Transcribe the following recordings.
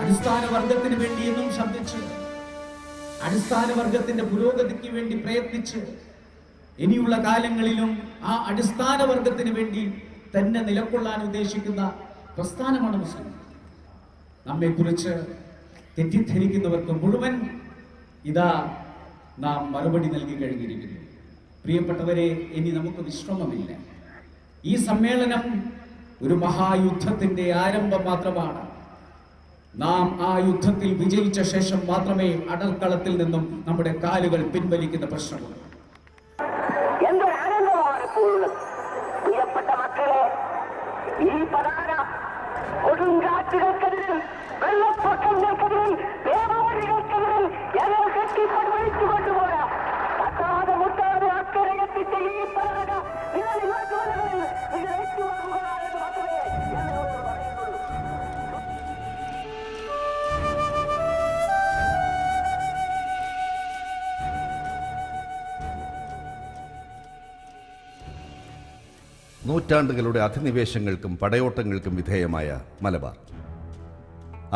അടിസ്ഥാന വർഗത്തിന് വേണ്ടി എന്നും ശബ്ദിച്ച്, അടിസ്ഥാന വർഗത്തിന്റെ പുരോഗതിക്ക് വേണ്ടി പ്രയത്നിച്ച്, ഇനിയുള്ള കാലങ്ങളിലും ആ അടിസ്ഥാന വർഗത്തിന് വേണ്ടി തന്നെ നിലകൊള്ളാൻ ഉദ്ദേശിക്കുന്ന പ്രസ്ഥാനമാണ് മുസ്ലിം. നമ്മെക്കുറിച്ച് തെറ്റിദ്ധരിക്കുന്നവർക്ക് മുഴുവൻ ഇതാ നാം മറുപടി നൽകി കഴിഞ്ഞിരിക്കുന്നു. പ്രിയപ്പെട്ടവരെ, ഇനി നമുക്ക് വിശ്രമമില്ല. ഈ സമ്മേളനം ഒരു മഹായുദ്ധത്തിന്റെ ആരംഭം മാത്രമാണ്. നാം ആ യുദ്ധത്തിൽ വിജയിച്ച ശേഷം മാത്രമേ അടർക്കളത്തിൽ നിന്നും നമ്മുടെ കാലുകൾ പിൻവലിക്കുന്ന പ്രശ്നമുള്ളൂ. പ്രിയപ്പെട്ട മക്കളെ, ഈ പതാക കൊടുങ്കാറ്റുകൾക്കെതിരിൽ, വെള്ളപ്പൊക്കങ്ങൾക്കെതിരിൽ, ദേവാദികൾക്കെതിരിൽ ഞങ്ങൾ കെട്ടിപ്പടുവിച്ചു കൊണ്ടുപോയ പത്താതെ മുട്ടാതെ അക്കരെ എത്തിച്ച ഈ പതാക നിങ്ങൾ ഏറ്റുവാങ്ങുക എന്ന് മാത്രമേ ഞങ്ങളോട് പറയുന്നുള്ളൂ. നൂറ്റാണ്ടുകളുടെ അധിനിവേശങ്ങൾക്കും പടയോട്ടങ്ങൾക്കും വിധേയമായ മലബാർ.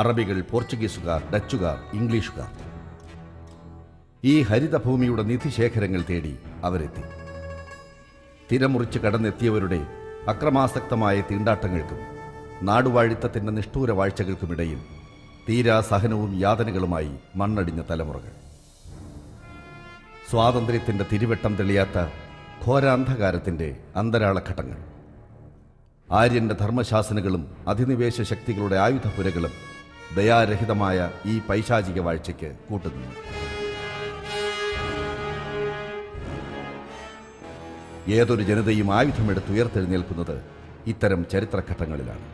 അറബികൾ, പോർച്ചുഗീസുകാർ, ഡച്ചുകാർ, ഇംഗ്ലീഷുകാർ. ഈ ഹരിതഭൂമിയുടെ നിധിശേഖരങ്ങൾ തേടി അവരെത്തി. തിരമുറിച്ച് കടന്നെത്തിയവരുടെ അക്രമാസക്തമായ തീണ്ടാട്ടങ്ങൾക്കും നാടുവാഴിത്തത്തിൻ്റെ നിഷ്ഠൂര വാഴ്ചകൾക്കുമിടയിൽ തീരാ സഹനവും യാതനകളുമായി മണ്ണടിഞ്ഞ തലമുറകൾ. സ്വാതന്ത്ര്യത്തിൻ്റെ തിരുവട്ടം തെളിയാത്ത ഘോരാന്ധകാരത്തിൻ്റെ അന്തരാളഘട്ടങ്ങൾ. ആര്യന്റെ ധർമ്മശാസനകളും അധിനിവേശ ശക്തികളുടെ ആയുധപുരകളും ദയാരഹിതമായ ഈ പൈശാചിക വാഴ്ചയ്ക്ക് കൂട്ടുനിന്നു. ഏതൊരു ജനതയും ആയുധമെടുത്തുയർത്തെഴുന്നേൽക്കുന്നത് ഇത്തരം ചരിത്രഘട്ടങ്ങളിലാണ്.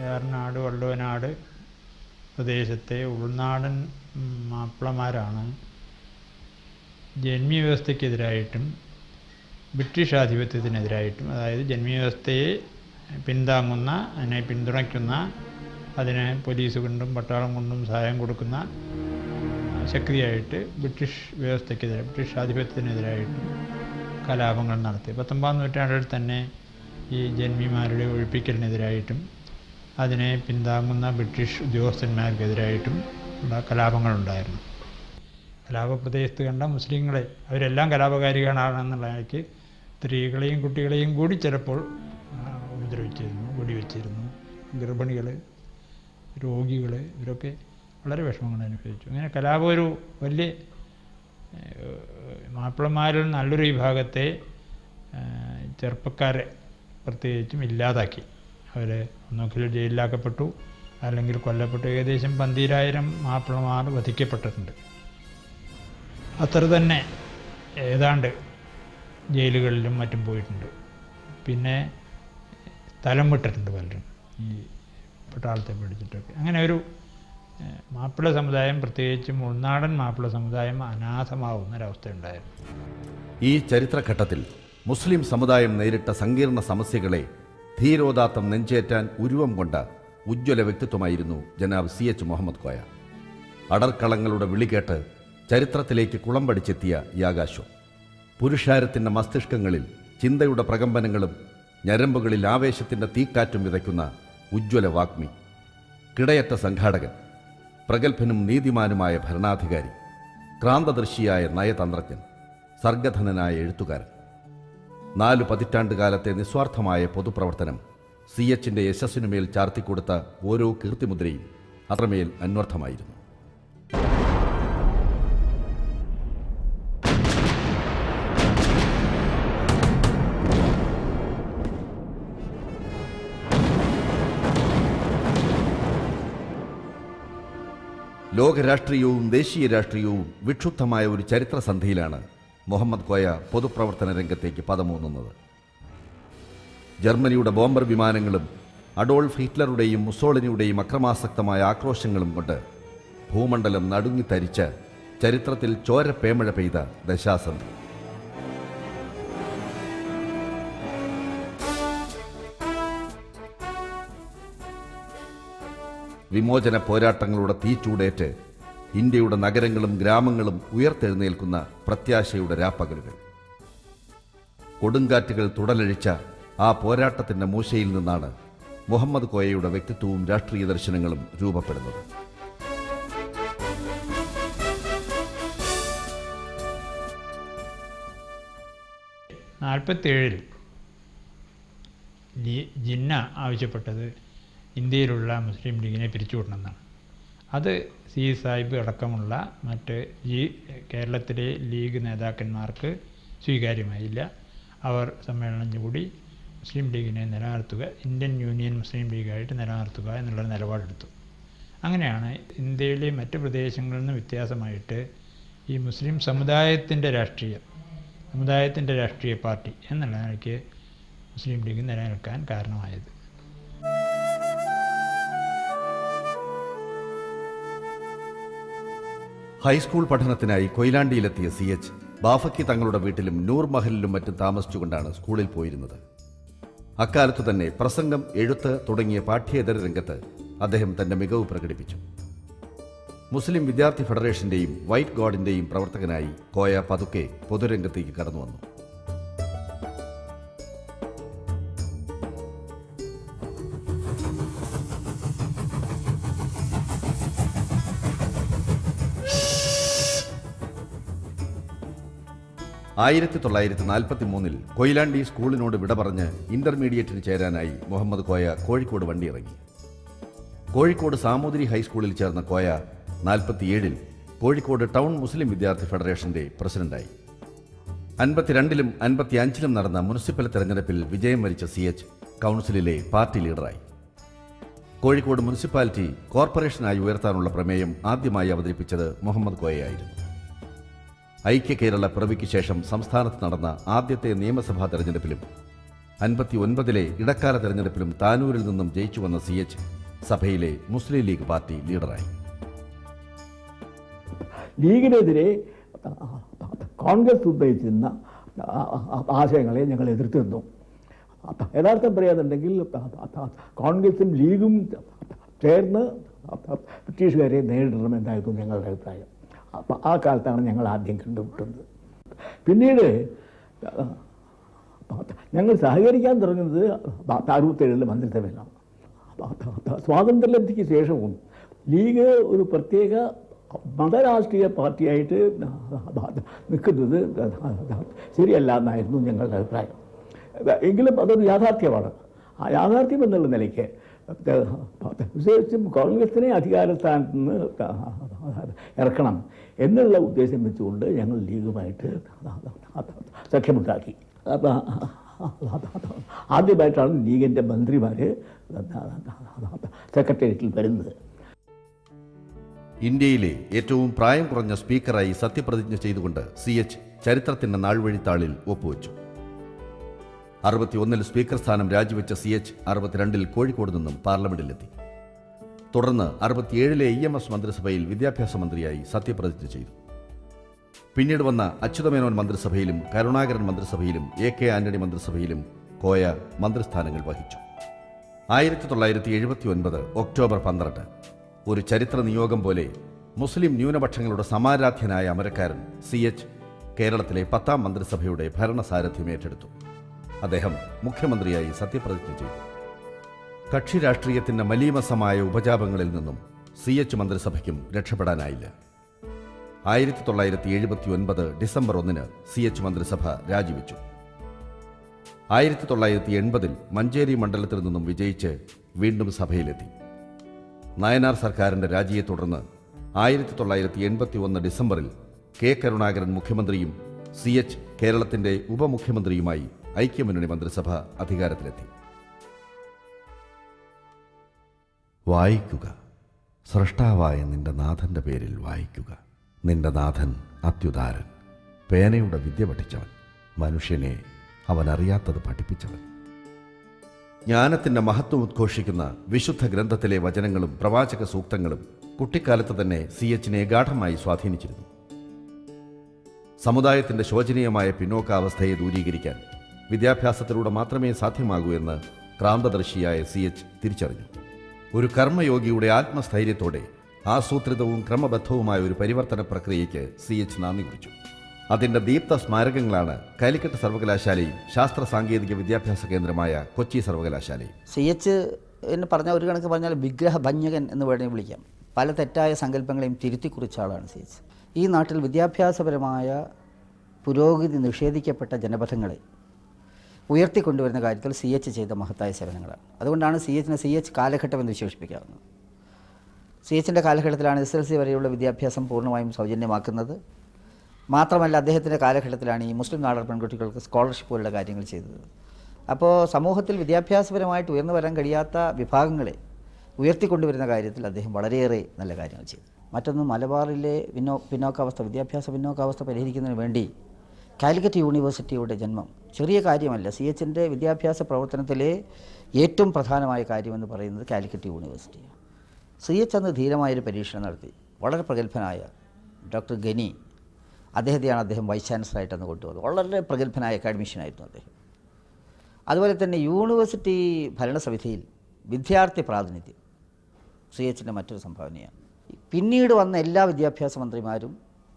ഏറനാട്, വള്ളുവനാട് പ്രദേശത്തെ ഉൾനാടൻ മാപ്പിളമാരാണ് ജന്മിവ്യവസ്ഥയ്ക്കെതിരായിട്ടും ബ്രിട്ടീഷ് ആധിപത്യത്തിനെതിരായിട്ടും, അതായത് ജന്മിവ്യവസ്ഥയെ പിന്താങ്ങുന്ന, അതിനെ പിന്തുണയ്ക്കുന്ന, അതിന് പോലീസ് കൊണ്ടും പട്ടാളം കൊണ്ടും സഹായം കൊടുക്കുന്ന ശക്തിയായിട്ട് ബ്രിട്ടീഷ് വ്യവസ്ഥയ്ക്കെതിരെ, ബ്രിട്ടീഷ് ആധിപത്യത്തിനെതിരായിട്ടും കലാപങ്ങൾ നടത്തി. 19-ാം നൂറ്റാണ്ടിൽ തന്നെ ഈ ജന്മിമാരുടെ ഒഴിപ്പിക്കലിനെതിരായിട്ടും അതിനെ പിന്താങ്ങുന്ന ബ്രിട്ടീഷ് ഉദ്യോഗസ്ഥന്മാർക്കെതിരായിട്ടും ഉള്ള കലാപങ്ങളുണ്ടായിരുന്നു. കലാപപ്രദേശത്ത് കണ്ട മുസ്ലിങ്ങളെ അവരെല്ലാം കലാപകാരികളാണെന്നുള്ളതിലേക്ക് സ്ത്രീകളെയും കുട്ടികളെയും കൂടി ചിലപ്പോൾ ഉപദ്രവിച്ചിരുന്നു, വെടിവെച്ചിരുന്നു. ഗർഭിണികൾ, രോഗികൾ, ഇവരൊക്കെ വളരെ വിഷമങ്ങൾ അനുഭവിച്ചു. അങ്ങനെ കലാപം ഒരു വലിയ മാപ്പിളമാരിൽ നല്ലൊരു വിഭാഗത്തെ ചെറുപ്പക്കാരെ പ്രത്യേകിച്ചും ഇല്ലാതാക്കി. അവർ ഒന്നുകിൽ ജയിലിലാക്കപ്പെട്ടു, അല്ലെങ്കിൽ കൊല്ലപ്പെട്ടു. ഏകദേശം 12,000 മാപ്പിളമാർ വധിക്കപ്പെട്ടിട്ടുണ്ട്. അത്ര തന്നെ ഏതാണ്ട് ജയിലുകളിലും മറ്റും പോയിട്ടുണ്ട്. പിന്നെ സ്ഥലം വിട്ടിട്ടുണ്ട് പലരും ഈ പട്ടാളത്തെ പിടിച്ചിട്ടൊക്കെ. അങ്ങനെ ഒരു മാപ്പിള സമുദായം, പ്രത്യേകിച്ചും ഉൾനാടൻ മാപ്പിള സമുദായം അനാഥമാവുന്നൊരവസ്ഥയുണ്ടായിരുന്നു. ഈ ചരിത്രഘട്ടത്തിൽ മുസ്ലിം സമുദായം നേരിട്ട സങ്കീർണ സമസ്യകളെ ധീരോദാത്തം നെഞ്ചേറ്റാൻ ഉരുവം കൊണ്ട ഉജ്ജ്വല വ്യക്തിത്വമായിരുന്നു ജനാബ് CH മുഹമ്മദ് കോയ. അടർക്കളങ്ങളുടെ വിളികേട്ട് ചരിത്രത്തിലേക്ക് കുളം പഠിച്ചെത്തിയ യാഗാശ്വം. പുരുഷാരത്തിൻ്റെ മസ്തിഷ്കങ്ങളിൽ ചിന്തയുടെ പ്രകമ്പനങ്ങളും ഞരമ്പുകളിൽ ആവേശത്തിൻ്റെ തീക്കാറ്റും വിതയ്ക്കുന്ന ഉജ്ജ്വല വാഗ്മി, കിടയറ്റ സംഘാടകൻ, പ്രഗത്ഭനും നീതിമാനുമായ ഭരണാധികാരി, ക്രാന്തദർശിയായ നയതന്ത്രജ്ഞൻ, സർഗധനനായ എഴുത്തുകാരൻ. 4 പതിറ്റാണ്ടുകാലത്തെ നിസ്വാർത്ഥമായ പൊതുപ്രവർത്തനം CHന്റെ യശസ്സിനുമേൽ ചാർത്തിക്കൊടുത്ത ഓരോ കീർത്തിമുദ്രയും അത്രമേൽ അന്വർത്ഥമായിരുന്നു. ലോകരാഷ്ട്രീയവും ദേശീയ രാഷ്ട്രീയവും വിക്ഷുബ്ധമായ ഒരു ചരിത്രസന്ധിയിലാണ് മുഹമ്മദ് കോയ പൊതുപ്രവർത്തന രംഗത്തേക്ക് പദമൂന്നുന്നത്. ജർമ്മനിയുടെ ബോംബർ വിമാനങ്ങളും അഡോൾഫ് ഹിറ്റ്ലറുടെയും മുസോളിനിയുടെയും അക്രമാസക്തമായ ആക്രോശങ്ങളും കൊണ്ട് ഭൂമണ്ഡലം നടുങ്ങിത്തരിച്ച ചരിത്രത്തിൽ ചോരപ്പേമഴ പെയ്ത ദശാസന്ധി. വിമോചന പോരാട്ടങ്ങളുടെ തീച്ചൂടേറ്റ് ഇന്ത്യയുടെ നഗരങ്ങളും ഗ്രാമങ്ങളും ഉയർത്തെഴുന്നേൽക്കുന്ന പ്രത്യാശയുടെ രാപ്പകലുകൾ. കൊടുങ്കാറ്റുകൾ തുടലഴിച്ച ആ പോരാട്ടത്തിൻ്റെ മൂശയിൽ നിന്നാണ് മുഹമ്മദ് കോയയുടെ വ്യക്തിത്വവും രാഷ്ട്രീയ ദർശനങ്ങളും രൂപപ്പെടുന്നത്. ജിന്ന ആവശ്യപ്പെട്ടത് ഇന്ത്യയിലുള്ള മുസ്ലിം ലീഗിനെ പിരിച്ചുവിടണമെന്നാണ്. അത് സി സാഹിബ് അടക്കമുള്ള മറ്റ് കേരളത്തിലെ ലീഗ് നേതാക്കന്മാർക്ക് സ്വീകാര്യമായില്ല. അവർ സമ്മേളനം കൂടി മുസ്ലിം ലീഗിനെ നിലനിർത്തുക, ഇന്ത്യൻ യൂണിയൻ മുസ്ലിം ലീഗായിട്ട് നിലനിർത്തുക എന്നുള്ള നിലപാടെടുത്തു. അങ്ങനെയാണ് ഇന്ത്യയിലെ മറ്റ് പ്രദേശങ്ങളിൽ നിന്ന് വ്യത്യാസമായിട്ട് ഈ മുസ്ലിം സമുദായത്തിൻ്റെ രാഷ്ട്രീയ പാർട്ടി എന്നുള്ള നിലയ്ക്ക് മുസ്ലിം ലീഗ് നിലനിൽക്കാൻ കാരണമായത്. ഹൈസ്കൂൾ പഠനത്തിനായി കൊയിലാണ്ടിയിലെത്തിയ CH ബാഫക്കി തങ്ങളുടെ വീട്ടിലും നൂർ മഹലിലും മറ്റും താമസിച്ചുകൊണ്ടാണ് സ്കൂളിൽ പോയിരുന്നത്. അക്കാലത്തു തന്നെ പ്രസംഗം, എഴുത്ത് തുടങ്ങിയ പാഠ്യേതര രംഗത്ത് അദ്ദേഹം തന്റെ മികവ് പ്രകടിപ്പിച്ചു. മുസ്ലിം വിദ്യാർത്ഥി ഫെഡറേഷന്റെയും വൈറ്റ് ഗോഡിന്റെയും പ്രവർത്തകനായി കോയ പതുക്കെ പൊതുരംഗത്തേക്ക് കടന്നു വന്നു. ആയിരത്തി 1943 കൊയിലാണ്ടി സ്കൂളിനോട് വിട പറഞ്ഞ് ഇന്റർമീഡിയറ്റിന് ചേരാനായി മുഹമ്മദ് കോയ കോഴിക്കോട് വണ്ടിയിറങ്ങി. കോഴിക്കോട് സാമൂതിരി ഹൈസ്കൂളിൽ ചേർന്ന കോയ 47 കോഴിക്കോട് ടൗൺ മുസ്ലിം വിദ്യാർത്ഥി ഫെഡറേഷന്റെ പ്രസിഡന്റായി. 52 55 നടന്ന മുനിസിപ്പൽ തെരഞ്ഞെടുപ്പിൽ വിജയം വരിച്ച CH കൗൺസിലിലെ പാർട്ടി ലീഡറായി. കോഴിക്കോട് മുനിസിപ്പാലിറ്റി കോർപ്പറേഷനായി ഉയർത്താനുള്ള പ്രമേയം ആദ്യമായി അവതരിപ്പിച്ചത് മുഹമ്മദ് കോയയായിരുന്നു. ഐക്യ കേരള പിറവിക്ക് ശേഷം സംസ്ഥാനത്ത് നടന്ന ആദ്യത്തെ നിയമസഭാ തെരഞ്ഞെടുപ്പിലും 59 ഇടക്കാല തെരഞ്ഞെടുപ്പിലും താനൂരിൽ നിന്നും ജയിച്ചു വന്ന CH സഭയിലെ മുസ്ലിം ലീഗ് പാർട്ടി ലീഡറായി. ലീഗിനെതിരെ കോൺഗ്രസ് ഉന്നയിച്ചിരുന്ന ആശയങ്ങളെ ഞങ്ങൾ എതിർത്തിരുന്നു. യഥാർത്ഥം പറയാന്നുണ്ടെങ്കിൽ കോൺഗ്രസും ലീഗും ചേർന്ന് ബ്രിട്ടീഷുകാരെ നേരിടണമെന്നായിരുന്നു ഞങ്ങളുടെ അഭിപ്രായം. അപ്പം ആ കാലത്താണ് ഞങ്ങൾ ആദ്യം കണ്ടുമുട്ടുന്നത്. പിന്നീട് ഞങ്ങൾ സഹകരിക്കാൻ തുടങ്ങുന്നത് 67 മന്ത്രിസഭയിലാണ്. സ്വാതന്ത്ര്യലബ്ധിക്ക് ശേഷവും ലീഗ് ഒരു പ്രത്യേക മതരാഷ്ട്രീയ പാർട്ടിയായിട്ട് നിൽക്കുന്നത് ശരിയല്ല എന്നായിരുന്നു ഞങ്ങളുടെ അഭിപ്രായം. എങ്കിലും അതൊരു യാഥാർത്ഥ്യമാണ്. ആ യാഥാർത്ഥ്യം എന്നുള്ള നിലയ്ക്ക് വിശേഷിച്ചും കോൺഗ്രസിനെ അധികാരസ്ഥാനത്ത് നിന്ന് ഇറക്കണം എന്നുള്ള ഉദ്ദേശം വെച്ചുകൊണ്ട് ഞങ്ങൾ ലീഗുമായിട്ട് സഖ്യമുണ്ടാക്കി. ആദ്യമായിട്ടാണ് ലീഗിൻ്റെ മന്ത്രിമാർ സെക്രട്ടേറിയറ്റിൽ വരുന്നത്. ഇന്ത്യയിലെ ഏറ്റവും പ്രായം കുറഞ്ഞ സ്പീക്കറായി സത്യപ്രതിജ്ഞ ചെയ്തുകൊണ്ട് CH ചരിത്രത്തിന്റെ നാൾവഴിത്താളിൽ ഒപ്പുവെച്ചു. 61 സ്പീക്കർ സ്ഥാനം രാജിവെച്ച CH 62 കോഴിക്കോട് നിന്നും പാർലമെന്റിലെത്തി. തുടർന്ന് 67 EMS മന്ത്രിസഭയിൽ വിദ്യാഭ്യാസ മന്ത്രിയായി സത്യപ്രതിജ്ഞ ചെയ്തു. പിന്നീട് വന്ന അച്യുതമേനോൻ മന്ത്രിസഭയിലും കരുണാകരൻ മന്ത്രിസഭയിലും AK ആന്റണി മന്ത്രിസഭയിലും കോയ മന്ത്രിസ്ഥാനങ്ങൾ വഹിച്ചു. 1979 ഒക്ടോബർ 12 ഒരു ചരിത്ര നിയോഗം പോലെ മുസ്ലിം ന്യൂനപക്ഷങ്ങളുടെ സമാരാധ്യനായ അമരക്കാരൻ CH കേരളത്തിലെ 10ാം മന്ത്രിസഭയുടെ ഭരണസാരഥ്യം ഏറ്റെടുത്തു. അദ്ദേഹം മുഖ്യമന്ത്രിയായി സത്യപ്രതിജ്ഞ ചെയ്തു. കക്ഷി രാഷ്ട്രീയത്തിന്റെ മലീമസമായ ഉപജാപങ്ങളിൽ നിന്നും CH മന്ത്രിസഭയ്ക്കും രക്ഷപ്പെടാനായില്ല. 1979 ഡിസംബർ 1 CH മന്ത്രിസഭ രാജിവെച്ചു. 1980 മഞ്ചേരി മണ്ഡലത്തിൽ നിന്നും വിജയിച്ച് വീണ്ടും സഭയിലെത്തി. നയനാർ സർക്കാരിന്റെ രാജിയെ തുടർന്ന് 1981 ഡിസംബറിൽ K കരുണാകരൻ മുഖ്യമന്ത്രിയും CH കേരളത്തിന്റെ ഉപമുഖ്യമന്ത്രിയുമായി ഐക്യമുന്നണി മന്ത്രിസഭ അധികാരത്തിലെത്തി. വായിക്കുക, സ്രഷ്ടാവായ നിന്റെ നാഥന്റെ പേരിൽ വായിക്കുക. നിന്റെ നാഥൻ അത്യുദാരൻ, പേനയുടെ വിദ്യ പഠിച്ചവൻ, മനുഷ്യനെ അവൻ അറിയാത്തത് പഠിപ്പിച്ചവൻ. ജ്ഞാനത്തിന്റെ മഹത്വം ഉദ്ഘോഷിക്കുന്ന വിശുദ്ധ ഗ്രന്ഥത്തിലെ വചനങ്ങളും പ്രവാചക സൂക്തങ്ങളും കുട്ടിക്കാലത്ത് തന്നെ CHനെ ഗാഠമായി സ്വാധീനിച്ചിരുന്നു. സമുദായത്തിന്റെ ശോചനീയമായ പിന്നോക്കാവസ്ഥയെ ദൂരീകരിക്കാൻ വിദ്യാഭ്യാസത്തിലൂടെ മാത്രമേ സാധ്യമാകൂ എന്ന് ക്രാന്തദർശിയായ CH തിരിച്ചറിഞ്ഞു. ഒരു കർമ്മയോഗിയുടെ ആത്മസ്ഥൈര്യത്തോടെ ആസൂത്രിതവും ക്രമബദ്ധവുമായ ഒരു പരിവർത്തന പ്രക്രിയയ്ക്ക് CH നാന്ദി കുറിച്ചു. അതിൻ്റെ ദീപ്ത സ്മാരകങ്ങളാണ് കാലിക്കറ്റ് സർവകലാശാലയും ശാസ്ത്ര സാങ്കേതിക വിദ്യാഭ്യാസ കേന്ദ്രമായ കൊച്ചി സർവകലാശാലയും. CH എന്ന് പറഞ്ഞാൽ ഒരു കണക്ക് പറഞ്ഞാൽ വിഗ്രഹഭഞ്ജകൻ എന്ന് വേണമെങ്കിൽ വിളിക്കാം. പല തെറ്റായ സങ്കല്പങ്ങളെയും തിരുത്തിക്കുറിച്ച ആളാണ് CH. ഈ നാട്ടിൽ വിദ്യാഭ്യാസപരമായ പുരോഗതി നിഷേധിക്കപ്പെട്ട ജനപഥങ്ങളെ ഉയർത്തിക്കൊണ്ടുവരുന്ന കാര്യത്തിൽ CH ചെയ്ത മഹത്തായ സേവനങ്ങളാണ്. അതുകൊണ്ടാണ് CH കാലഘട്ടം എന്ന് വിശേഷിപ്പിക്കാവുന്നത്. CHൻ്റെ കാലഘട്ടത്തിലാണ് SSLC വരെയുള്ള വിദ്യാഭ്യാസം പൂർണ്ണമായും സൗജന്യമാക്കുന്നത്. മാത്രമല്ല അദ്ദേഹത്തിൻ്റെ കാലഘട്ടത്തിലാണ് ഈ മുസ്ലിം നാടൻ പെൺകുട്ടികൾക്ക് സ്കോളർഷിപ്പ് പോലുള്ള കാര്യങ്ങൾ ചെയ്തത്. അപ്പോൾ സമൂഹത്തിൽ വിദ്യാഭ്യാസപരമായിട്ട് ഉയർന്നു വരാൻ കഴിയാത്ത വിഭാഗങ്ങളെ ഉയർത്തിക്കൊണ്ടുവരുന്ന കാര്യത്തിൽ അദ്ദേഹം വളരെയേറെ നല്ല കാര്യങ്ങൾ ചെയ്തു. മറ്റൊന്ന് മലബാറിലെ പിന്നോക്കാവസ്ഥ, വിദ്യാഭ്യാസ പിന്നോക്കാവസ്ഥ പരിഹരിക്കുന്നതിന് വേണ്ടി കാലിക്കറ്റ് യൂണിവേഴ്സിറ്റിയുടെ ജന്മം ചെറിയ കാര്യമല്ല. CHൻ്റെ വിദ്യാഭ്യാസ പ്രവർത്തനത്തിലെ ഏറ്റവും പ്രധാനമായ കാര്യമെന്ന് പറയുന്നത് കാലിക്കറ്റ് യൂണിവേഴ്സിറ്റിയാണ്. CH അന്ന് ധീരമായൊരു പരീക്ഷണം നടത്തി. വളരെ പ്രഗത്ഭനായ ഡോക്ടർ ഗനി, അദ്ദേഹത്തെയാണ് അദ്ദേഹം വൈസ് ചാൻസലറായിട്ട് അന്ന് കൊണ്ടുപോകുന്നത്. വളരെ പ്രഗത്ഭനായ അക്കാഡമിഷ്യനായിരുന്നു അദ്ദേഹം. അതുപോലെ തന്നെ യൂണിവേഴ്സിറ്റി ഭരണസമിതിയിൽ വിദ്യാർത്ഥി പ്രാതിനിധ്യം CHൻ്റെ മറ്റൊരു സംഭാവനയാണ്. പിന്നീട് വന്ന എല്ലാ വിദ്യാഭ്യാസ മന്ത്രിമാരും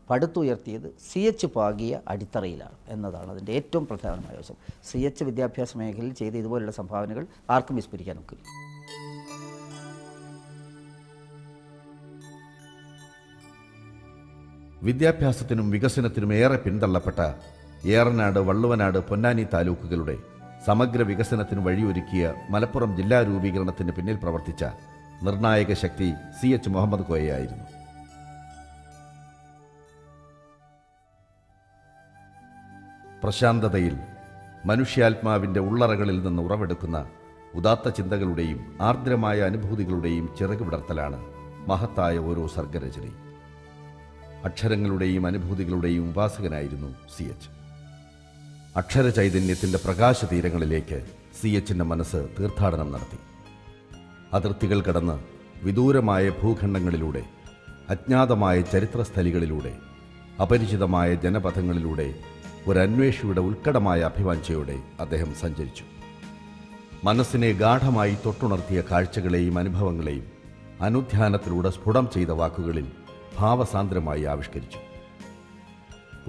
പടുത്തുയർത്തിയത് CH പാകിയ അടിത്തറയിലാണ് എന്നതാണ് അതിൻ്റെ ഏറ്റവും പ്രധാനമായ വശം. CH വിദ്യാഭ്യാസ മേഖലയിൽ ചെയ്ത ഇതുപോലുള്ള സംഭാവനകൾ ആർക്കും വിസ്മരിക്കാൻ ഒക്കില്ല. വിദ്യാഭ്യാസത്തിനും വികസനത്തിനും ഏറെ പിന്തള്ളപ്പെട്ട ഏറനാട്, വള്ളുവനാട്, പൊന്നാനി താലൂക്കുകളുടെ സമഗ്ര വികസനത്തിന് വഴിയൊരുക്കിയ മലപ്പുറം ജില്ലാ രൂപീകരണത്തിന് പിന്നിൽ പ്രവർത്തിച്ച നിർണായക ശക്തി CH മുഹമ്മദ് കോയയായിരുന്നു. പ്രശാന്തതയിൽ മനുഷ്യാത്മാവിൻ്റെ ഉള്ളറകളിൽ നിന്ന് ഉറവെടുക്കുന്ന ഉദാത്ത ചിന്തകളുടെയും ആർദ്രമായ അനുഭൂതികളുടെയും ചിറക് വിടർത്തലാണ് മഹത്തായ ഓരോ സർഗരചനയും. അക്ഷരങ്ങളുടെയും അനുഭൂതികളുടെയും ഉപാസകനായിരുന്നു CH. അക്ഷര ചൈതന്യത്തിൻ്റെ പ്രകാശ തീരങ്ങളിലേക്ക് CHൻ്റെ മനസ്സ് തീർത്ഥാടനം നടത്തി. അതിർത്തികൾ കടന്ന് വിദൂരമായ ഭൂഖണ്ഡങ്ങളിലൂടെ, അജ്ഞാതമായ ചരിത്രസ്ഥലികളിലൂടെ, അപരിചിതമായ ജനപഥങ്ങളിലൂടെ ഒരന്വേഷിയുടെ ഉത്കടമായ അഭിവാഞ്ചയോടെ അദ്ദേഹം സഞ്ചരിച്ചു. മനസ്സിനെ ഗാഠമായി തൊട്ടുണർത്തിയ കാഴ്ചകളെയും അനുഭവങ്ങളെയും അനുധ്യാനത്തിലൂടെ സ്ഫുടം ചെയ്ത വാക്കുകളിൽ ഭാവസാന്ദ്രമായി ആവിഷ്കരിച്ചു.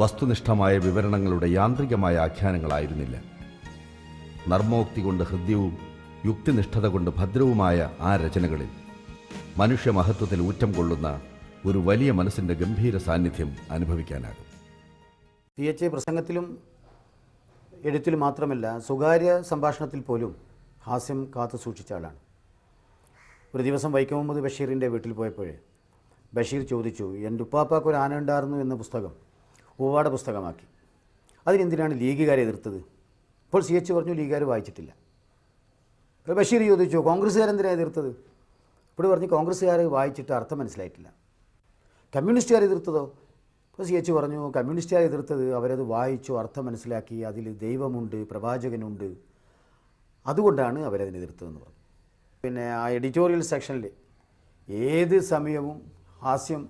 വസ്തുനിഷ്ഠമായ വിവരണങ്ങളുടെ യാന്ത്രികമായ ആഖ്യാനങ്ങളായിരുന്നില്ല. നർമ്മോക്തി കൊണ്ട് ഹൃദ്യവും യുക്തിനിഷ്ഠത കൊണ്ട് ഭദ്രവുമായ ആ രചനകളിൽ മനുഷ്യമഹത്വത്തിൽ ഊറ്റം കൊള്ളുന്ന ഒരു വലിയ മനസ്സിൻ്റെ ഗംഭീര സാന്നിധ്യം അനുഭവിക്കാനാകും. CH പ്രസംഗത്തിലും എഴുത്തിലും മാത്രമല്ല സ്വകാര്യ സംഭാഷണത്തിൽ പോലും ഹാസ്യം കാത്തു സൂക്ഷിച്ച ആളാണ്. ഒരു ദിവസം വൈക്കം മുഹമ്മദ് ബഷീറിൻ്റെ വീട്ടിൽ പോയപ്പോഴേ ബഷീർ ചോദിച്ചു, എൻ്റെ ഉപ്പാപ്പാക്ക് ഒരു ആന ഉണ്ടായിരുന്നു എന്ന പുസ്തകം ഉവ്വാട പുസ്തകമാക്കി, അതിനെന്തിനാണ് ലീഗുകാരെ എതിർത്തത്? അപ്പോൾ CH പറഞ്ഞു, ലീഗുകാർ വായിച്ചിട്ടില്ല. ബഷീർ ചോദിച്ചു, കോൺഗ്രസ്സുകാരെന്തിനാണ് എതിർത്തത്? ഇപ്പോൾ പറഞ്ഞു, കോൺഗ്രസ്സുകാർ വായിച്ചിട്ട് അർത്ഥം മനസ്സിലായിട്ടില്ല. കമ്മ്യൂണിസ്റ്റുകാർ എതിർത്തതോ? അപ്പോൾ CH പറഞ്ഞു, കമ്മ്യൂണിസ്റ്റുകാർ എതിർത്തത് അവരത് വായിച്ചു, അർത്ഥം മനസ്സിലാക്കി, അതിൽ ദൈവമുണ്ട്, പ്രവാചകനുണ്ട്, അതുകൊണ്ടാണ് അവരതിനെ എതിർത്തതെന്ന് പറഞ്ഞു. പിന്നെ ആ എഡിറ്റോറിയൽ സെക്ഷനിൽ ഏത് സമയവും ഹാസ്യം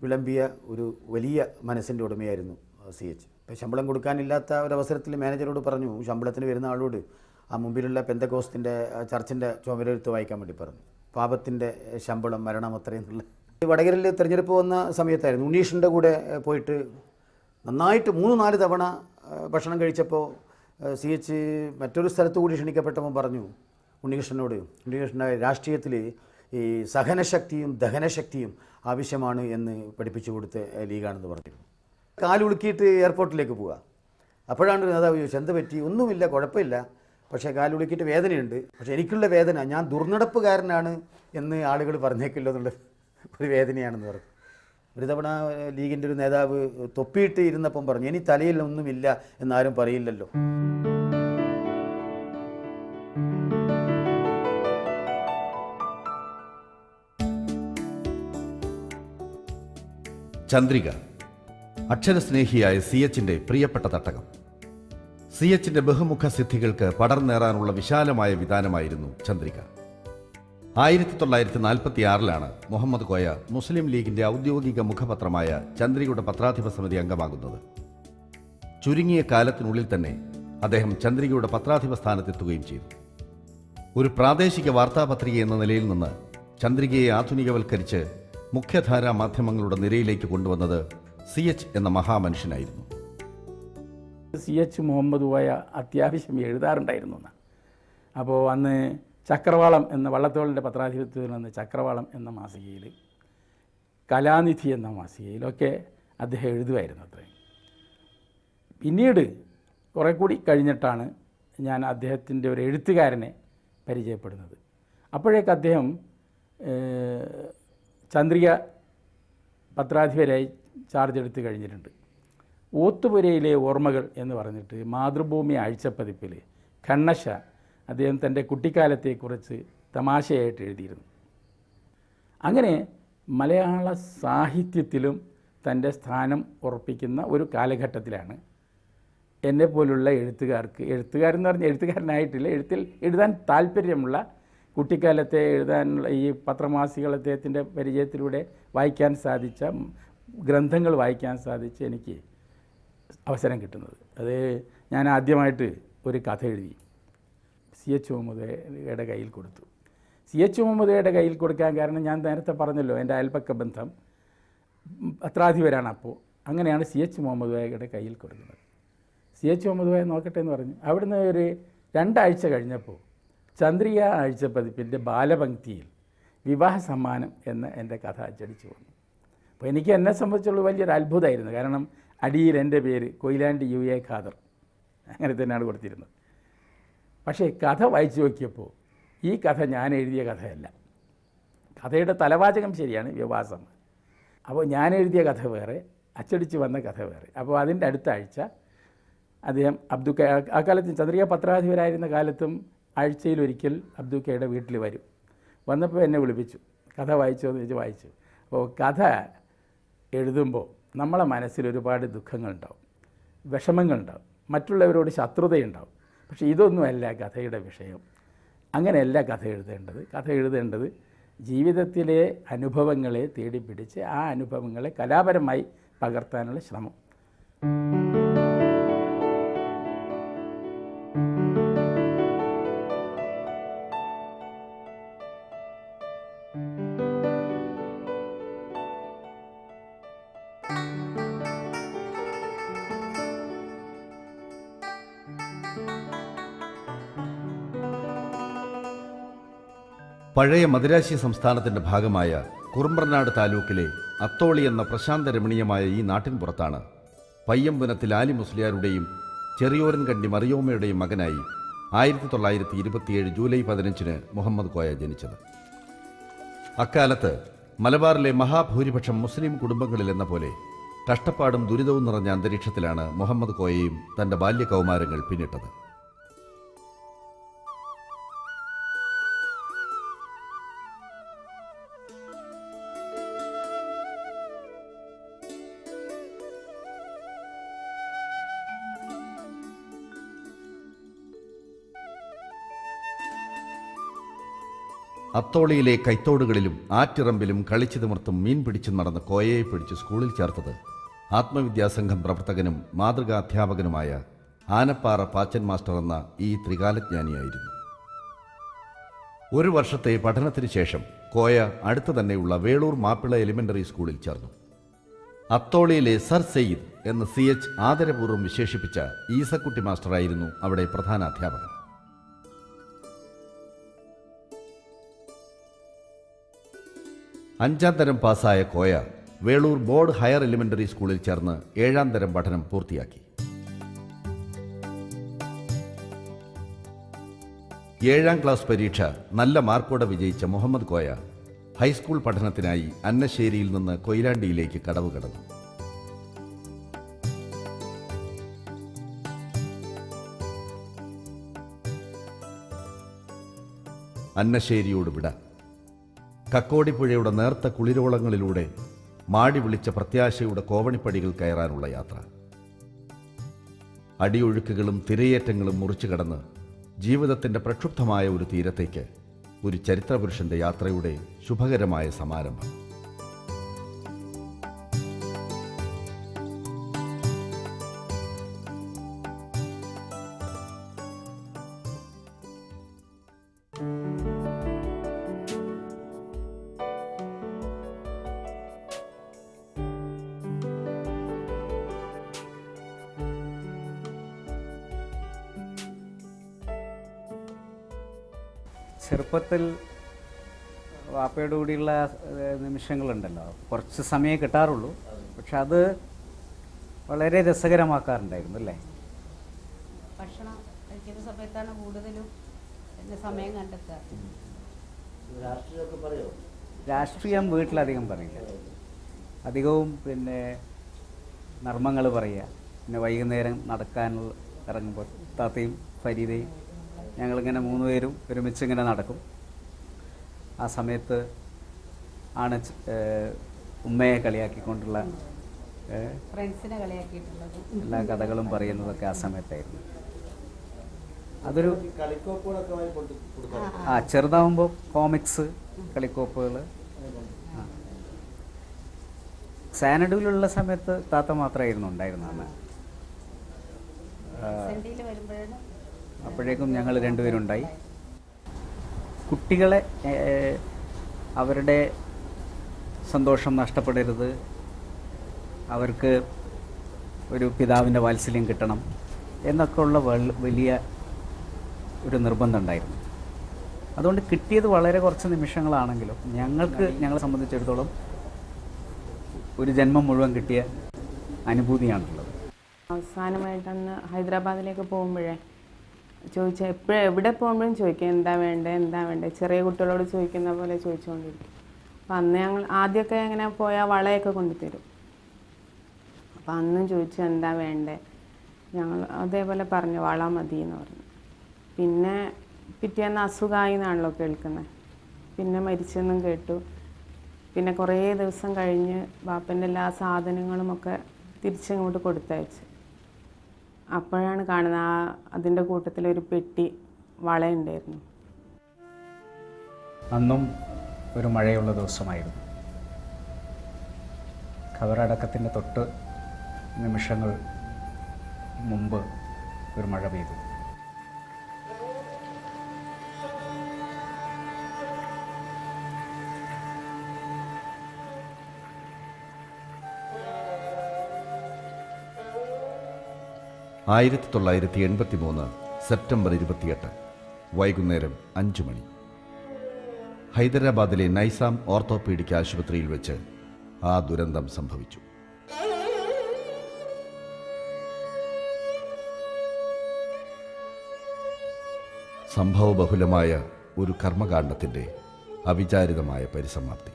വിളമ്പിയ ഒരു വലിയ മനസ്സിൻ്റെ ഉടമയായിരുന്നു CH. ഇപ്പോൾ ശമ്പളം കൊടുക്കാനില്ലാത്ത ഒരവസരത്തിൽ മാനേജറോട് പറഞ്ഞു, ശമ്പളത്തിന് വരുന്ന ആളോട് ആ മുമ്പിലുള്ള പെന്തക്കോസ്തിൻ്റെ ചർച്ചിൻ്റെ ചുമരെഴുത്ത് വായിക്കാൻ വേണ്ടി പറഞ്ഞു. പാപത്തിൻ്റെ ശമ്പളം മരണം അത്രയെന്നുള്ള. വടകരയിൽ തിരഞ്ഞെടുപ്പ് വന്ന സമയത്തായിരുന്നു. ഉണ്ണീഷിൻ്റെ കൂടെ പോയിട്ട് നന്നായിട്ട് 3-4 തവണ ഭക്ഷണം കഴിച്ചപ്പോൾ CH മറ്റൊരു സ്ഥലത്ത് കൂടി ക്ഷണിക്കപ്പെട്ടപ്പോൾ പറഞ്ഞു ഉണ്ണികൃഷ്ണനോട്, ഉണ്ണികൃഷ്ണൻ്റെ രാഷ്ട്രീയത്തിൽ ഈ സഹനശക്തിയും ദഹനശക്തിയും ആവശ്യമാണ് എന്ന് പഠിപ്പിച്ചു കൊടുത്ത ലീഗാണെന്ന് പറഞ്ഞിരുന്നു. കാലുളുക്കിയിട്ട് എയർപോർട്ടിലേക്ക് പോവുക. അപ്പോഴാണ് നേതാവ് ചോദിച്ചത്, എന്ത് പറ്റി? ഒന്നുമില്ല, കുഴപ്പമില്ല, പക്ഷേ കാലുളുക്കിയിട്ട് വേദനയുണ്ട്. പക്ഷേ എനിക്കുള്ള വേദന ഞാൻ ദുർനടപ്പുകാരനാണ് എന്ന് ആളുകൾ പറഞ്ഞേക്കില്ലോ എന്നുള്ള ഒരു വേദനയാണെന്ന് പറഞ്ഞു. ഒരു തവണ ലീഗിൻ്റെ ഒരു നേതാവ് തൊപ്പിയിട്ട് ഇരുന്നപ്പം പറഞ്ഞു, ഇനി തലയിൽ ഒന്നുമില്ല എന്നാരും പറയില്ലല്ലോ. ചന്ദ്രിക, അക്ഷരസ്നേഹിയായ CHൻ്റെ പ്രിയപ്പെട്ട തട്ടകം. CHൻ്റെ ബഹുമുഖ സിദ്ധികൾക്ക് പടർന്നേറാനുള്ള വിശാലമായ വിധാനമായിരുന്നു ചന്ദ്രിക. 1946 മുഹമ്മദ് കോയ മുസ്ലിം ലീഗിൻ്റെ ഔദ്യോഗിക മുഖപത്രമായ ചന്ദ്രികയുടെ പത്രാധിപ സമിതി അംഗമാകുന്നത്. ചുരുങ്ങിയ കാലത്തിനുള്ളിൽ തന്നെ അദ്ദേഹം ചന്ദ്രികയുടെ പത്രാധിപ സ്ഥാനത്തെത്തുകയും ചെയ്തു. ഒരു പ്രാദേശിക വാർത്താപത്രിക എന്ന നിലയിൽ നിന്ന് ചന്ദ്രികയെ ആധുനികവൽക്കരിച്ച് മുഖ്യധാരാ മാധ്യമങ്ങളുടെ നിരയിലേക്ക് കൊണ്ടുവന്നത് CH എന്ന മഹാമനുഷ്യനായിരുന്നു. CH മുഹമ്മദ് കോയ അത്യാവശ്യം എഴുതാറുണ്ടായിരുന്നു എന്നാണ്. അപ്പോൾ അന്ന് ചക്രവാളം എന്ന വള്ളത്തോളിൻ്റെ പത്രാധിപത്യത്തിൽ നിന്ന് ചക്രവാളം എന്ന മാസികയിൽ, കലാനിധി എന്ന മാസികയിലൊക്കെ അദ്ദേഹം എഴുതുമായിരുന്നു അത്രയും. പിന്നീട് കുറേ കൂടി കഴിഞ്ഞിട്ടാണ് ഞാൻ അദ്ദേഹത്തിൻ്റെ ഒരു എഴുത്തുകാരനെ പരിചയപ്പെടുന്നത്. അപ്പോഴേക്ക് അദ്ദേഹം ചന്ദ്രിക പത്രാധിപരായി ചാർജ് എടുത്ത് കഴിഞ്ഞിട്ടുണ്ട്. ഓത്തുപുരയിലെ ഓർമ്മകൾ എന്ന് പറഞ്ഞിട്ട് മാതൃഭൂമി ആഴ്ചപ്പതിപ്പിൽ കണ്ണശ അദ്ദേഹം തൻ്റെ കുട്ടിക്കാലത്തെക്കുറിച്ച് തമാശയായിട്ട് എഴുതിയിരുന്നു. അങ്ങനെ മലയാള സാഹിത്യത്തിലും തൻ്റെ സ്ഥാനം ഉറപ്പിക്കുന്ന ഒരു കാലഘട്ടത്തിലാണ് എന്നെപ്പോലുള്ള എഴുത്തുകാരെന്ന് പറഞ്ഞാൽ എഴുത്തുകാരനായിട്ടില്ല, എഴുതാൻ താല്പര്യമുള്ള, കുട്ടിക്കാലത്തെ എഴുതാനുള്ള ഈ പത്രമാസികൾ അദ്ദേഹത്തിൻ്റെ പരിചയത്തിലൂടെ വായിക്കാൻ സാധിച്ച, ഗ്രന്ഥങ്ങൾ വായിക്കാൻ സാധിച്ച എനിക്ക് അവസരം കിട്ടുന്നത്. അത് ഞാൻ ആദ്യമായിട്ട് ഒരു കഥ എഴുതി CH മുഹമ്മദ് കയ്യിൽ കൊടുത്തു. CH മുഹമ്മദ് കയ്യിൽ കൊടുക്കാൻ കാരണം ഞാൻ നേരത്തെ പറഞ്ഞല്ലോ, എൻ്റെ അയൽപക്ക ബന്ധം പത്രാധിപരാണ്. അപ്പോൾ അങ്ങനെയാണ് CH മുഹമ്മദ് കയ്യിൽ കൊടുക്കുന്നത്. CH മുഹമ്മദ് നോക്കട്ടെ എന്ന് പറഞ്ഞു. അവിടുന്ന് ഒരു 2 ആഴ്ച കഴിഞ്ഞപ്പോൾ ചന്ദ്രിക ആഴ്ചപ്പതിപ്പിൻ്റെ ബാലപംക്തിയിൽ വിവാഹ സമ്മാനം എന്ന എൻ്റെ കഥ അച്ചടിച്ചു വന്നു. അപ്പോൾ എനിക്ക് എന്നെ സംബന്ധിച്ചുള്ള വലിയൊരു അത്ഭുതമായിരുന്നു. കാരണം അടിയിൽ എൻ്റെ പേര് കൊയിലാണ്ടി UA ഖാദർ, അങ്ങനെ തന്നെയാണ് കൊടുത്തിരുന്നത്. പക്ഷേ കഥ വായിച്ചു നോക്കിയപ്പോൾ ഈ കഥ ഞാൻ എഴുതിയ കഥയല്ല. കഥയുടെ തലവാചകം ശരിയാണ്, വിവാസം. അപ്പോൾ ഞാൻ എഴുതിയ കഥ വേറെ, അച്ചടിച്ച് വന്ന കഥ വേറെ. അപ്പോൾ അതിൻ്റെ അടുത്ത ആഴ്ച അദ്ദേഹം ആ കാലത്ത് ചന്ദ്രിക പത്രാധിപരായിരുന്ന കാലത്തും ആഴ്ചയിലൊരിക്കൽ അബ്ദുക്കയുടെ വീട്ടിൽ വരും. വന്നപ്പോൾ എന്നെ വിളിപ്പിച്ചു, കഥ വായിച്ചോ എന്ന് ചോദിച്ച് വായിച്ചു. അപ്പോൾ കഥ എഴുതുമ്പോൾ നമ്മളെ മനസ്സിൽ ഒരുപാട് ദുഃഖങ്ങളുണ്ടാവും, വിഷമങ്ങളുണ്ടാവും, മറ്റുള്ളവരോട് ശത്രുതയുണ്ടാവും. പക്ഷേ ഇതൊന്നുമല്ല കഥയുടെ വിഷയം. അങ്ങനെയല്ല കഥ എഴുതേണ്ടത് ജീവിതത്തിലെ അനുഭവങ്ങളെ തേടിപ്പിടിച്ച് ആ അനുഭവങ്ങളെ കലാപരമായി പകർത്താനുള്ള ശ്രമം. പഴയ മദിരാശി സംസ്ഥാനത്തിൻ്റെ ഭാഗമായ കുറുമ്പ്രനാട് താലൂക്കിലെ അത്തോളി എന്ന പ്രശാന്ത രമണീയമായ ഈ നാട്ടിൻപുറത്താണ് പയ്യമ്പുനത്തിൽ ആലി മുസ്ലിയാരുടെയും ചെറിയോരൻകണ്ടി മറിയോമ്മയുടെയും മകനായി 1927 ജൂലൈ 15 മുഹമ്മദ് കോയ ജനിച്ചത്. അക്കാലത്ത് മലബാറിലെ മഹാഭൂരിപക്ഷം മുസ്ലിം കുടുംബങ്ങളിലെന്ന പോലെ കഷ്ടപ്പാടും ദുരിതവും നിറഞ്ഞ അന്തരീക്ഷത്തിലാണ് മുഹമ്മദ് കോയയും തൻ്റെ ബാല്യകൗമാരങ്ങൾ പിന്നിട്ടത്. അത്തോളിയിലെ കൈത്തോടുകളിലും ആറ്റിറമ്പിലും കളിച്ചു തിമിർത്തും മീൻ പിടിച്ചും നടന്ന കോയയെ പിടിച്ച് സ്കൂളിൽ ചേർത്തത് ആത്മവിദ്യാസംഘം പ്രവർത്തകനും മാതൃകാ അധ്യാപകനുമായ ആനപ്പാറ പാച്ചൻ മാസ്റ്റർ എന്ന ഈ ത്രികാലജ്ഞാനിയായിരുന്നു. 1 വർഷത്തെ പഠനത്തിന് ശേഷം കോയ അടുത്തു തന്നെയുള്ള വേളൂർ മാപ്പിള എലിമെൻ്ററി സ്കൂളിൽ ചേർന്നു. അത്തോളിയിലെ സർ സെയ്ദ് എന്ന് CH ആദരപൂർവ്വം വിശേഷിപ്പിച്ച ഈസക്കുട്ടി മാസ്റ്ററായിരുന്നു അവിടെ പ്രധാന അധ്യാപകൻ. 5ാം തരം പാസ്സായ Koya Velur board higher elementary സ്കൂളിൽ ചേർന്ന് 7ാം തരം പഠനം പൂർത്തിയാക്കി. 7ാം ക്ലാസ് പരീക്ഷ നല്ല മാർക്കോടെ വിജയിച്ച മുഹമ്മദ് കോയ ഹൈസ്കൂൾ പഠനത്തിനായി അന്നശ്ശേരിയിൽ നിന്ന് കൊയിലാണ്ടിയിലേക്ക് കടവ് കടന്നു. അന്നശ്ശേരിയോട് വിട. കക്കോടിപ്പുഴയുടെ നേർത്ത കുളിരോളങ്ങളിലൂടെ മാടി വിളിച്ച പ്രത്യാശയുടെ കോവണിപ്പടികൾ കയറാനുള്ള യാത്ര. അടിയൊഴുക്കുകളും തിരയേറ്റങ്ങളും മുറിച്ചു കടന്ന് ജീവിതത്തിൻ്റെ പ്രക്ഷുബ്ധമായ ഒരു തീരത്തേക്ക് ഒരു ചരിത്രപുരുഷന്റെ യാത്രയുടെ ശുഭകരമായ സമാരംഭം. ചെറുപ്പത്തിൽ വാപ്പയോട് കൂടിയുള്ള നിമിഷങ്ങളുണ്ടല്ലോ, കുറച്ച് സമയമേ കിട്ടാറുള്ളൂ, പക്ഷെ അത് വളരെ രസകരമാക്കാറുണ്ടായിരുന്നു അല്ലേ? ഭക്ഷണം കഴിക്കുന്ന സമയത്താണ് കൂടുതലും സമയം കണ്ടെത്തുക. രാഷ്ട്രീയം വീട്ടിലധികം പറയില്ല, അധികവും പിന്നെ നർമ്മങ്ങൾ പറയുക. പിന്നെ വൈകുന്നേരം നടക്കാനുള്ള ഇറങ്ങുമ്പോൾ താത്തയും ഫരീദയും ഞങ്ങളിങ്ങനെ 3 പേരും ഒരുമിച്ച് ഇങ്ങനെ നടക്കും. ആ സമയത്ത് ആണ് ഉമ്മയെ കളിയാക്കിക്കൊണ്ടുള്ള ഫ്രണ്ട്സിനെ കളിയാക്കിയിട്ടുള്ളത് എല്ലാ കഥകളും പറയുന്നതൊക്കെ ആ സമയത്തായിരുന്നു. അതൊരു ചെറുതാവുമ്പോൾ കോമിക്സ്, കളിക്കോപ്പുകൾ. സാനഡൂലുള്ള സമയത്ത് താത്ത മാത്രമായിരുന്നു ഉണ്ടായിരുന്നത് അന്ന്. അപ്പോഴേക്കും ഞങ്ങൾ 2 പേരുണ്ടായി. കുട്ടികളെ അവരുടെ സന്തോഷം നഷ്ടപ്പെടരുത്, അവർക്ക് ഒരു പിതാവിൻ്റെ വാത്സല്യം കിട്ടണം എന്നൊക്കെയുള്ള വലിയ ഒരു നിർബന്ധം ഉണ്ടായിരുന്നു. അതുകൊണ്ട് കിട്ടിയത് വളരെ കുറച്ച് നിമിഷങ്ങളാണെങ്കിലും ഞങ്ങളെ സംബന്ധിച്ചിടത്തോളം ഒരു ജന്മം മുഴുവൻ കിട്ടിയ അനുഭൂതിയാണുള്ളത്. അവസാനമായിട്ടന്ന് ഹൈദരാബാദിലേക്ക് പോകുമ്പോഴേ ചോദിച്ചാൽ എപ്പോഴും എവിടെ പോകുമ്പോഴും ചോദിക്കുക എന്താ വേണ്ടേ, ചെറിയ കുട്ടികളോട് ചോദിക്കുന്ന പോലെ ചോദിച്ചുകൊണ്ടിരിക്കും. അപ്പം അന്ന് ഞങ്ങൾ ആദ്യമൊക്കെ ഇങ്ങനെ പോയാൽ വളയൊക്കെ കൊണ്ടുതരും. അപ്പം അന്നും ചോദിച്ചു എന്താ വേണ്ടേ, ഞങ്ങൾ അതേപോലെ പറഞ്ഞു വള മതി എന്ന് പറഞ്ഞു. പിന്നെ പിറ്റേന്ന് അസുഖമായി എന്നാണല്ലോ കേൾക്കുന്നത്. പിന്നെ മരിച്ചെന്നും കേട്ടു. പിന്നെ കുറേ ദിവസം കഴിഞ്ഞ് ബാപ്പൻ്റെ എല്ലാ സാധനങ്ങളുമൊക്കെ തിരിച്ചങ്ങോട്ട് കൊടുത്തയച്ചു. അപ്പോഴാണ് കാണുന്നത് അതിൻ്റെ കൂട്ടത്തിലൊരു പെട്ടി വളയുണ്ടായിരുന്നു. അന്നും ഒരു മഴയുള്ള ദിവസമായിരുന്നു. ഖബറടക്കത്തിൻ്റെ തൊട്ട് നിമിഷങ്ങൾ മുമ്പ് ഒരു മഴ പെയ്തു. സെപ്റ്റംബർ 28 വൈകുന്നേരം 5 മണി. ഹൈദരാബാദിലെ നൈസാം ഓർത്തോപീഡിക് ആശുപത്രിയിൽ വെച്ച് ആ ദുരന്തം സംഭവിച്ചു. സംഭവബഹുലമായ ഒരു കർമ്മകാണ്ഡത്തിൻ്റെ അവിചാരിതമായ പരിസമാപ്തി.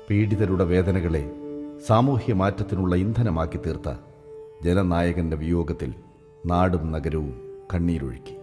പീഡിതരുടെ വേദനകളെ സാമൂഹ്യ മാറ്റത്തിനുള്ള ഇന്ധനമാക്കി തീർത്ത ജനനായകന്റെ വിയോഗത്തിൽ നാടും നഗരവും കണ്ണീരൊഴുക്കി.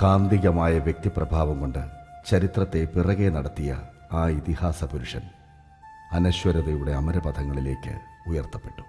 കാന്തികമായ വ്യക്തിപ്രഭാവം കൊണ്ട് ചരിത്രത്തെ പിറകെ നടത്തിയ ആ ഇതിഹാസ പുരുഷൻ അനശ്വരതയുടെ അമരപഥങ്ങളിലേക്ക് ഉയർത്തപ്പെട്ടു.